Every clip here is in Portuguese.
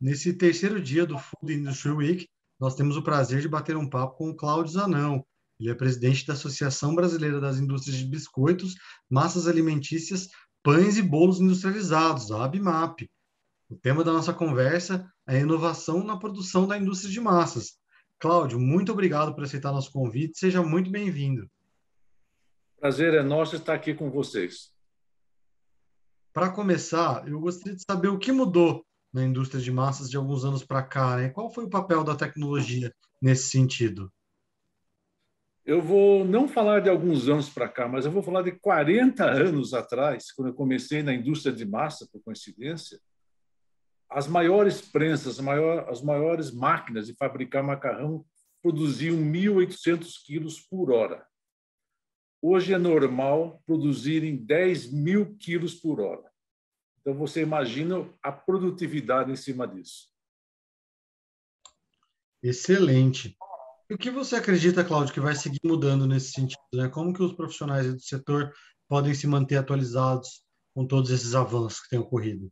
Nesse terceiro dia do Food Industry Week, nós temos o prazer de bater um papo com o Cláudio Zanão. Ele é presidente da Associação Brasileira das Indústrias de Biscoitos, Massas Alimentícias, Pães e Bolos Industrializados, a ABMAP. O tema da nossa conversa é a inovação na produção da indústria de massas. Cláudio, muito obrigado por aceitar nosso convite. Seja muito bem-vindo. Prazer é nosso estar aqui com vocês. Para começar, eu gostaria de saber o que mudou na indústria de massas de alguns anos para cá, né? Qual foi o papel da tecnologia nesse sentido? Eu vou não falar de alguns anos para cá, mas eu vou falar de 40 anos atrás, quando eu comecei na indústria de massa, por coincidência. As maiores prensas, as maiores máquinas de fabricar macarrão produziam 1.800 quilos por hora. Hoje é normal produzirem 10.000 quilos por hora. Então, você imagina a produtividade em cima disso. Excelente. E o que você acredita, Cláudio, que vai seguir mudando nesse sentido, né? Como que os profissionais do setor podem se manter atualizados com todos esses avanços que têm ocorrido?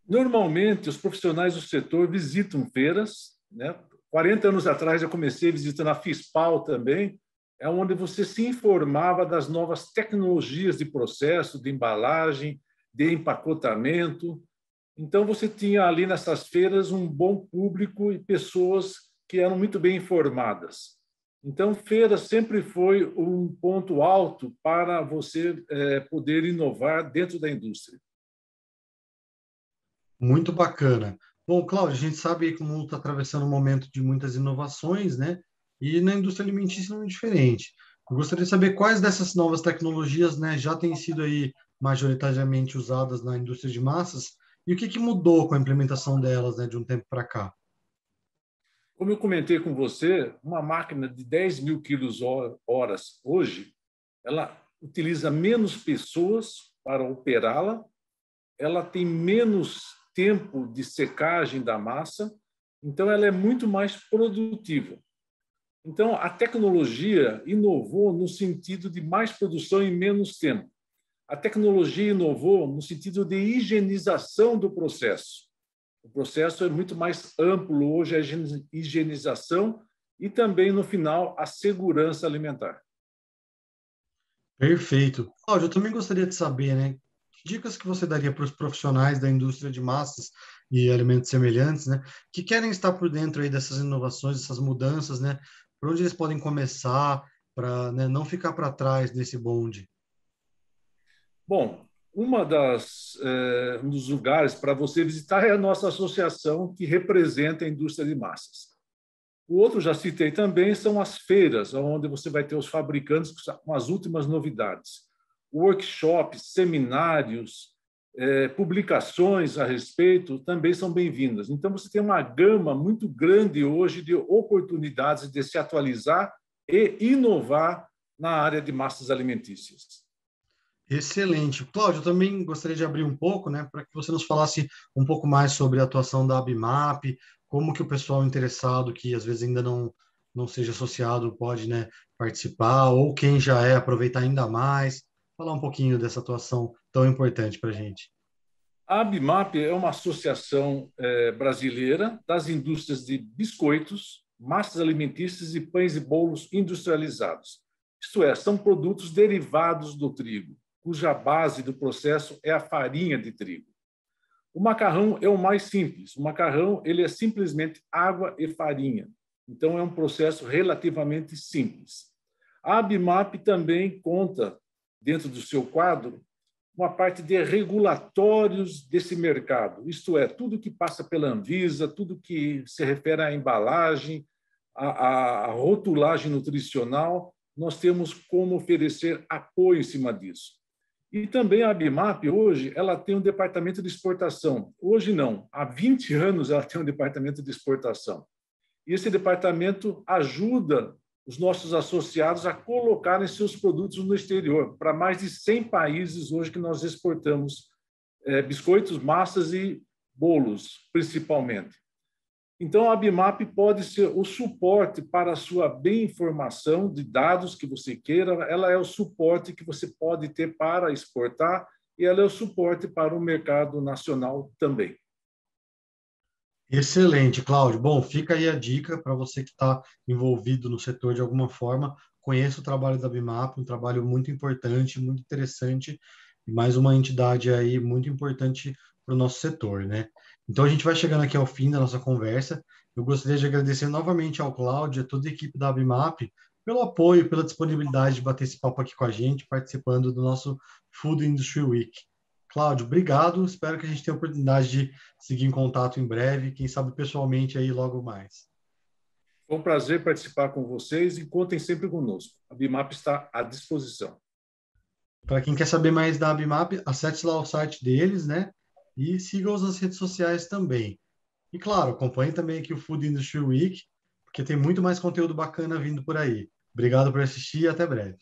Normalmente, os profissionais do setor visitam feiras, né? 40 anos atrás, eu comecei visitando a FISPAL também, é onde você se informava das novas tecnologias de processo, de embalagem, de empacotamento. Então, você tinha ali nessas feiras um bom público e pessoas que eram muito bem informadas. Então, feira sempre foi um ponto alto para você poder inovar dentro da indústria. Muito bacana. Bom, Cláudio, a gente sabe que o mundo está atravessando um momento de muitas inovações, né? E na indústria alimentícia não é diferente. Eu gostaria de saber quais dessas novas tecnologias, né, já têm sido aí majoritariamente usadas na indústria de massas e o que mudou com a implementação delas, né, de um tempo para cá. Como eu comentei com você, uma máquina de 10.000 quilos horas hoje, ela utiliza menos pessoas para operá-la, ela tem menos tempo de secagem da massa, então ela é muito mais produtiva. Então, a tecnologia inovou no sentido de mais produção em menos tempo. A tecnologia inovou no sentido de higienização do processo. O processo é muito mais amplo hoje, a higienização e também, no final, a segurança alimentar. Perfeito. Cláudio, eu também gostaria de saber, né, que dicas que você daria para os profissionais da indústria de massas e alimentos semelhantes, né, que querem estar por dentro aí dessas inovações, dessas mudanças, né, por onde eles podem começar para, né, não ficar para trás nesse bonde? Bom, um dos lugares para você visitar é a nossa associação que representa a indústria de massas. O outro, já citei também, são as feiras, onde você vai ter os fabricantes com as últimas novidades. Workshops, seminários, publicações a respeito também são bem-vindas. Então, você tem uma gama muito grande hoje de oportunidades de se atualizar e inovar na área de massas alimentícias. Excelente. Cláudio, eu também gostaria de abrir um pouco, né, para que você nos falasse um pouco mais sobre a atuação da ABMAP, como que o pessoal interessado, que às vezes ainda não seja associado, pode, né, participar, ou quem já é, aproveitar ainda mais. Falar um pouquinho dessa atuação tão importante para a gente. A ABMAP é uma associação brasileira das indústrias de biscoitos, massas alimentícias e pães e bolos industrializados. Isto é, são produtos derivados do trigo, cuja base do processo é a farinha de trigo. O macarrão é o mais simples. O macarrão ele é simplesmente água e farinha. Então, é um processo relativamente simples. A ABMAP também conta, dentro do seu quadro, uma parte de regulatórios desse mercado, isto é, tudo que passa pela Anvisa, tudo que se refere à embalagem, à rotulagem nutricional, nós temos como oferecer apoio em cima disso. E também a ABMAP, hoje, ela tem um departamento de exportação. Hoje não, há 20 anos ela tem um departamento de exportação. E esse departamento ajuda os nossos associados a colocarem seus produtos no exterior, para mais de 100 países hoje que nós exportamos biscoitos, massas e bolos, principalmente. Então, a ABMAP pode ser o suporte para a sua bem-informação de dados que você queira, ela é o suporte que você pode ter para exportar e ela é o suporte para o mercado nacional também. Excelente, Cláudio. Bom, fica aí a dica para você que está envolvido no setor de alguma forma. Conheça o trabalho da Bimap, um trabalho muito importante, muito interessante, e mais uma entidade aí muito importante para o nosso setor, né? Então a gente vai chegando aqui ao fim da nossa conversa. Eu gostaria de agradecer novamente ao Cláudio e a toda a equipe da Bimap pelo apoio, pela disponibilidade de bater esse papo aqui com a gente, participando do nosso Food Industry Week. Cláudio, obrigado. Espero que a gente tenha a oportunidade de seguir em contato em breve, quem sabe pessoalmente aí logo mais. Foi um prazer participar com vocês e contem sempre conosco. A Bimap está à disposição. Para quem quer saber mais da Abimap, acesse lá o site deles, né? E siga-os nas redes sociais também. E claro, acompanhe também aqui o Food Industry Week, porque tem muito mais conteúdo bacana vindo por aí. Obrigado por assistir e até breve.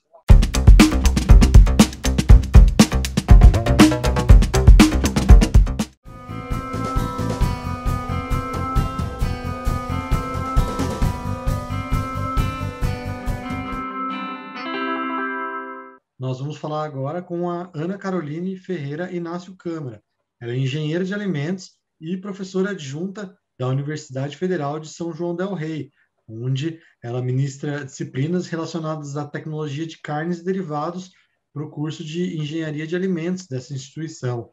Nós vamos falar agora com a Ana Caroline Ferreira Inácio Câmara. Ela é engenheira de alimentos e professora adjunta da Universidade Federal de São João del Rei, onde ela ministra disciplinas relacionadas à tecnologia de carnes e derivados para o curso de engenharia de alimentos dessa instituição.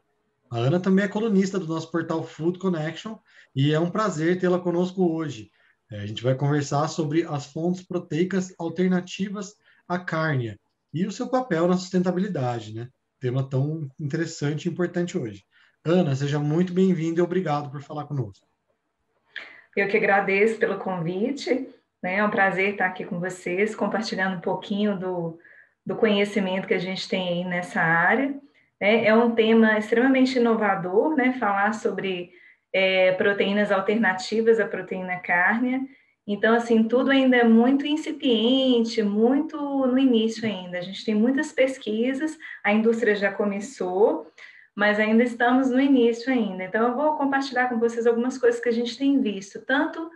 A Ana também é colunista do nosso portal Food Connection e é um prazer tê-la conosco hoje. A gente vai conversar sobre as fontes proteicas alternativas à carne e o seu papel na sustentabilidade, né? Tema tão interessante e importante hoje. Ana, seja muito bem-vinda e obrigado por falar conosco. Eu que agradeço pelo convite, né? É um prazer estar aqui com vocês, compartilhando um pouquinho do conhecimento que a gente tem aí nessa área. Né? É um tema extremamente inovador, né? Falar sobre proteínas alternativas à proteína cárnea. Então, assim, tudo ainda é muito incipiente, muito no início ainda. A gente tem muitas pesquisas, a indústria já começou, mas ainda estamos no início ainda. Então, eu vou compartilhar com vocês algumas coisas que a gente tem visto, tanto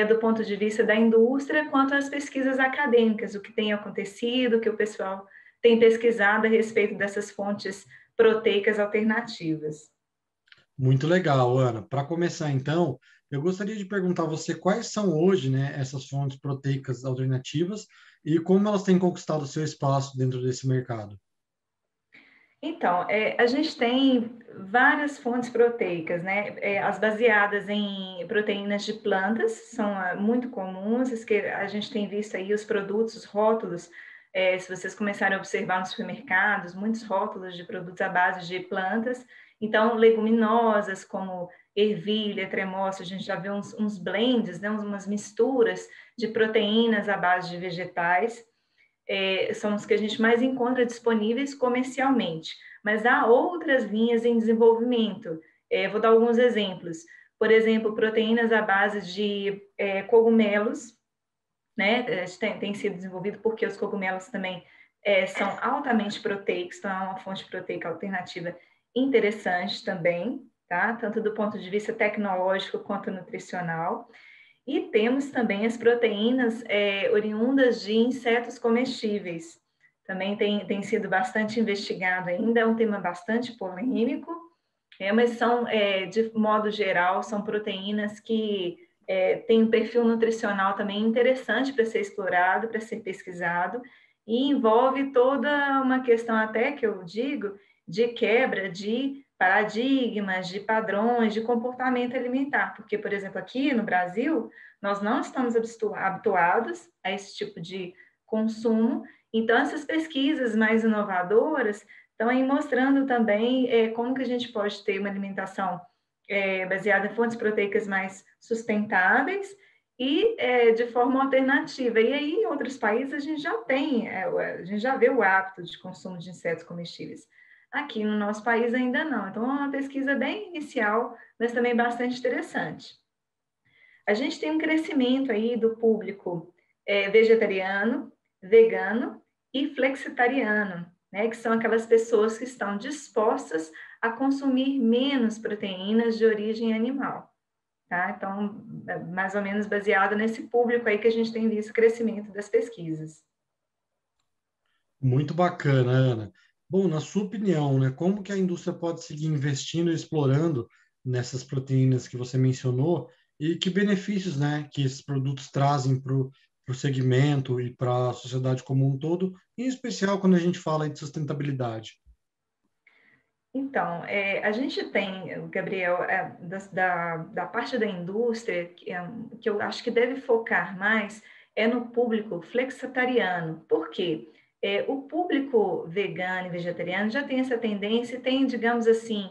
do ponto de vista da indústria, quanto as pesquisas acadêmicas, o que tem acontecido, o que o pessoal tem pesquisado a respeito dessas fontes proteicas alternativas. Muito legal, Ana. Para começar, então, eu gostaria de perguntar a você quais são hoje, né, essas fontes proteicas alternativas e como elas têm conquistado seu espaço dentro desse mercado. Então, a gente tem várias fontes proteicas, né? As baseadas em proteínas de plantas são muito comuns, que a gente tem visto aí os produtos, os rótulos, se vocês começarem a observar nos supermercados, muitos rótulos de produtos à base de plantas. Então, leguminosas como ervilha, tremoço, a gente já vê uns blends, né? Umas misturas de proteínas à base de vegetais. São os que a gente mais encontra disponíveis comercialmente, mas há outras linhas em desenvolvimento. Vou dar alguns exemplos. Por exemplo, proteínas à base de cogumelos, né? Tem sido desenvolvido porque os cogumelos também são altamente proteicos, então é uma fonte proteica alternativa interessante também, tá? Tanto do ponto de vista tecnológico quanto nutricional. E temos também as proteínas oriundas de insetos comestíveis. Também tem sido bastante investigado ainda, é um tema bastante polêmico, mas são, de modo geral, são proteínas que têm um perfil nutricional também interessante para ser explorado, para ser pesquisado, e envolve toda uma questão até que eu digo de quebra de paradigmas, de padrões, de comportamento alimentar, porque, por exemplo, aqui no Brasil, nós não estamos habituados a esse tipo de consumo, então essas pesquisas mais inovadoras estão aí mostrando também como que a gente pode ter uma alimentação baseada em fontes proteicas mais sustentáveis e de forma alternativa. E aí, em outros países, a gente já tem, a gente já vê o hábito de consumo de insetos comestíveis. Aqui no nosso país ainda não. Então, é uma pesquisa bem inicial, mas também bastante interessante. A gente tem um crescimento aí do público vegetariano, vegano e flexitariano, né, que são aquelas pessoas que estão dispostas a consumir menos proteínas de origem animal. Tá? Então, mais ou menos baseado nesse público aí que a gente tem visto o crescimento das pesquisas. Muito bacana, Ana. Bom, na sua opinião, né, como que a indústria pode seguir investindo e explorando nessas proteínas que você mencionou e que benefícios, né, que esses produtos trazem para o segmento e para a sociedade como um todo, em especial quando a gente fala de sustentabilidade. Então, a gente tem, Gabriel, da parte da indústria, que eu acho que deve focar mais é no público flexitariano. Por quê? O público vegano e vegetariano já tem essa tendência e tem, digamos assim,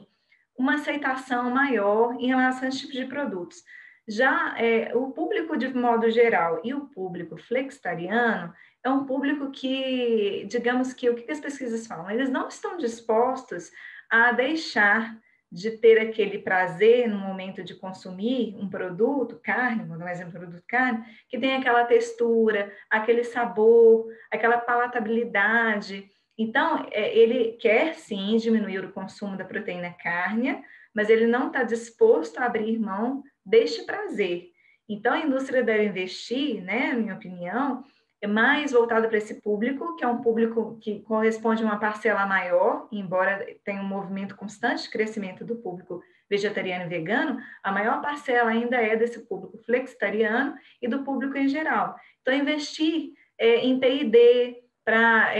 uma aceitação maior em relação a esse tipo de produtos. Já o público, de modo geral, e o público flexitariano é um público que, digamos que, o que as pesquisas falam? Eles não estão dispostos a deixar de ter aquele prazer no momento de consumir um produto, carne, vou dar um exemplo, produto carne, que tem aquela textura, aquele sabor, aquela palatabilidade. Então, ele quer sim diminuir o consumo da proteína cárnea, mas ele não está disposto a abrir mão deste prazer. Então, a indústria deve investir, né, na minha opinião, é mais voltado para esse público, que é um público que corresponde a uma parcela maior, embora tenha um movimento constante de crescimento do público vegetariano e vegano, a maior parcela ainda é desse público flexitariano e do público em geral. Então, investir em P&D para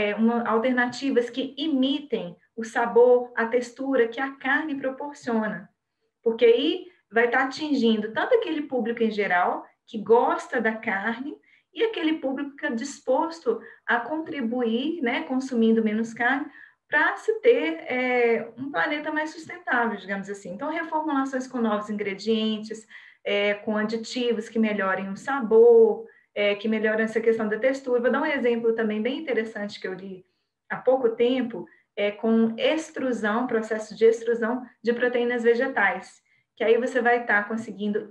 alternativas que imitem o sabor, a textura que a carne proporciona, porque aí vai estar atingindo tanto aquele público em geral que gosta da carne, e aquele público que é disposto a contribuir, né, consumindo menos carne, para se ter um planeta mais sustentável, digamos assim. Então, reformulações com novos ingredientes, com aditivos que melhorem o sabor, que melhoram essa questão da textura. Vou dar um exemplo também bem interessante que eu li há pouco tempo, com extrusão, processo de extrusão de proteínas vegetais, que aí você vai estar conseguindo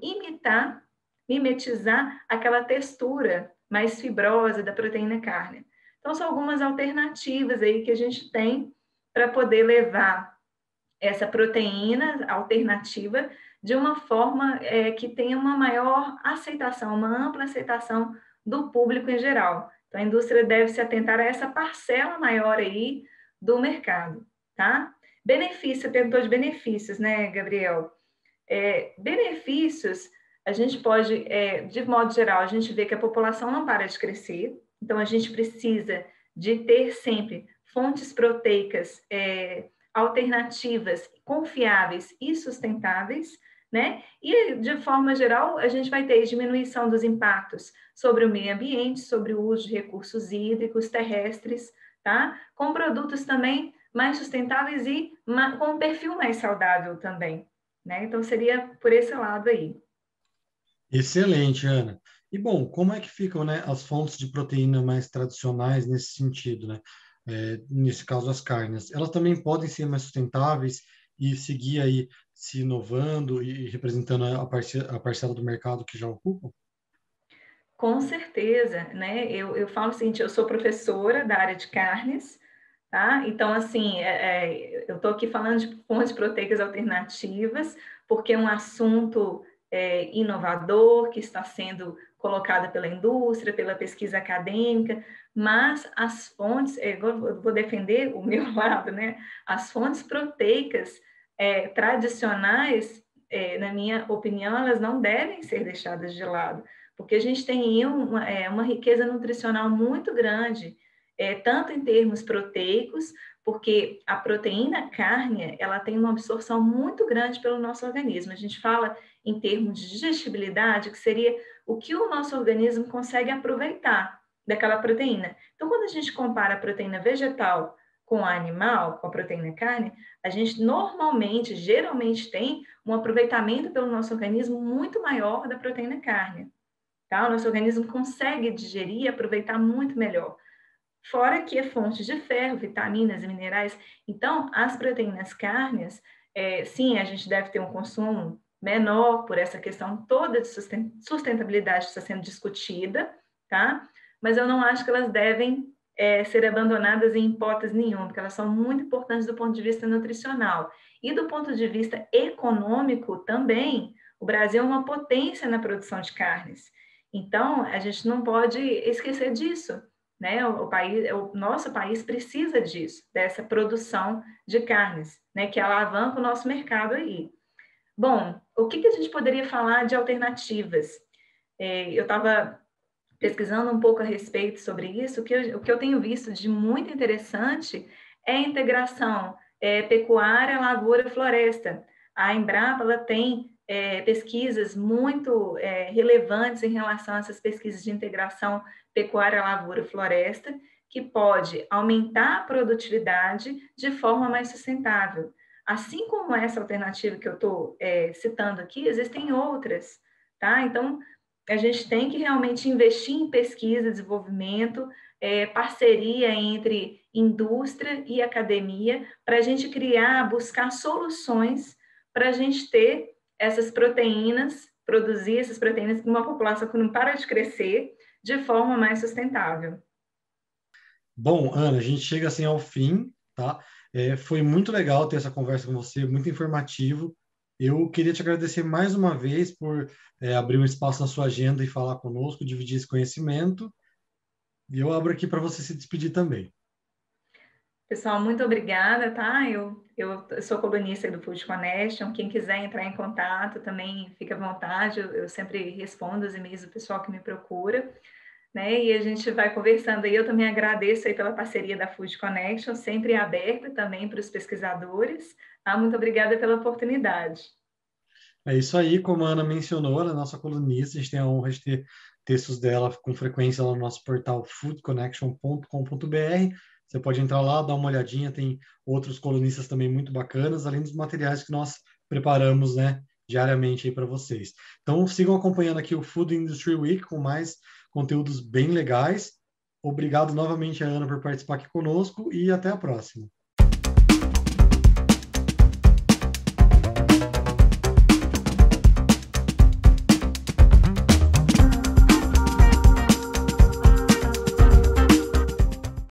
mimetizar aquela textura mais fibrosa da proteína cárnea. Então, são algumas alternativas aí que a gente tem para poder levar essa proteína alternativa de uma forma que tenha uma maior aceitação, uma ampla aceitação do público em geral. Então, a indústria deve se atentar a essa parcela maior aí do mercado, tá? Benefício, perguntou de benefícios, né, Gabriel? Benefícios, a gente pode, de modo geral, a gente vê que a população não para de crescer, então a gente precisa de ter sempre fontes proteicas alternativas, confiáveis e sustentáveis, né? E, de forma geral, a gente vai ter diminuição dos impactos sobre o meio ambiente, sobre o uso de recursos hídricos, terrestres, tá? Com produtos também mais sustentáveis e com um perfil mais saudável também, né? Então, seria por esse lado aí. Excelente, Ana. E, bom, como é que ficam, né, as fontes de proteína mais tradicionais nesse sentido, né? Nesse caso, as carnes. Elas também podem ser mais sustentáveis e seguir aí se inovando e representando a parcela do mercado que já ocupam? Com certeza, né? Eu falo o seguinte, eu sou professora da área de carnes, tá? Então, assim, eu estou aqui falando de fontes proteicas alternativas, porque é um assunto inovador, que está sendo colocado pela indústria, pela pesquisa acadêmica, mas as fontes, eu vou defender o meu lado, né? As fontes proteicas tradicionais, na minha opinião, elas não devem ser deixadas de lado, porque a gente tem uma riqueza nutricional muito grande, tanto em termos proteicos, porque a proteína cárnea, ela tem uma absorção muito grande pelo nosso organismo. A gente fala em termos de digestibilidade, que seria o que o nosso organismo consegue aproveitar daquela proteína. Então, quando a gente compara a proteína vegetal com a animal, com a proteína carne, a gente normalmente, geralmente tem um aproveitamento pelo nosso organismo muito maior da proteína carne. Tá? O nosso organismo consegue digerir e aproveitar muito melhor. Fora que é fonte de ferro, vitaminas e minerais. Então, as proteínas cárneas, sim, a gente deve ter um consumo menor por essa questão toda de sustentabilidade que está sendo discutida, tá? Mas eu não acho que elas devem ser abandonadas em hipótese nenhuma, porque elas são muito importantes do ponto de vista nutricional. E do ponto de vista econômico também, o Brasil é uma potência na produção de carnes. Então, a gente não pode esquecer disso, né? O nosso país precisa disso, dessa produção de carnes, né? Que alavanca o nosso mercado aí. Bom, o que a gente poderia falar de alternativas? Eu estava pesquisando um pouco a respeito sobre isso, o que eu tenho visto de muito interessante é a integração pecuária, lavoura, floresta. A Embrapa ela tem pesquisas muito relevantes em relação a essas pesquisas de integração pecuária, lavoura, floresta, que pode aumentar a produtividade de forma mais sustentável. Assim como essa alternativa que eu estou citando aqui, existem outras, tá? Então, a gente tem que realmente investir em pesquisa, desenvolvimento, parceria entre indústria e academia, para a gente criar, buscar soluções para a gente ter essas proteínas, produzir essas proteínas para uma população que não para de crescer de forma mais sustentável. Bom, Ana, a gente chega assim ao fim, tá? Foi muito legal ter essa conversa com você, muito informativo. Eu queria te agradecer mais uma vez por abrir um espaço na sua agenda e falar conosco, dividir esse conhecimento. E eu abro aqui para você se despedir também. Pessoal, muito obrigada, tá? Eu sou colunista do Food Connection. Quem quiser entrar em contato também fica à vontade. Eu sempre respondo os e-mails do pessoal que me procura, né? E a gente vai conversando aí. Eu também agradeço aí pela parceria da Food Connection, sempre aberta também para os pesquisadores. Tá? Muito obrigada pela oportunidade. É isso aí, como a Ana mencionou, ela é nossa colunista, a gente tem a honra de ter textos dela com frequência lá no nosso portal foodconnection.com.br. Você pode entrar lá, dar uma olhadinha, tem outros colunistas também muito bacanas, além dos materiais que nós preparamos, né, diariamente aí para vocês. Então, sigam acompanhando aqui o Food Industry Week com mais conteúdos bem legais. Obrigado novamente, Ana, por participar aqui conosco e até a próxima.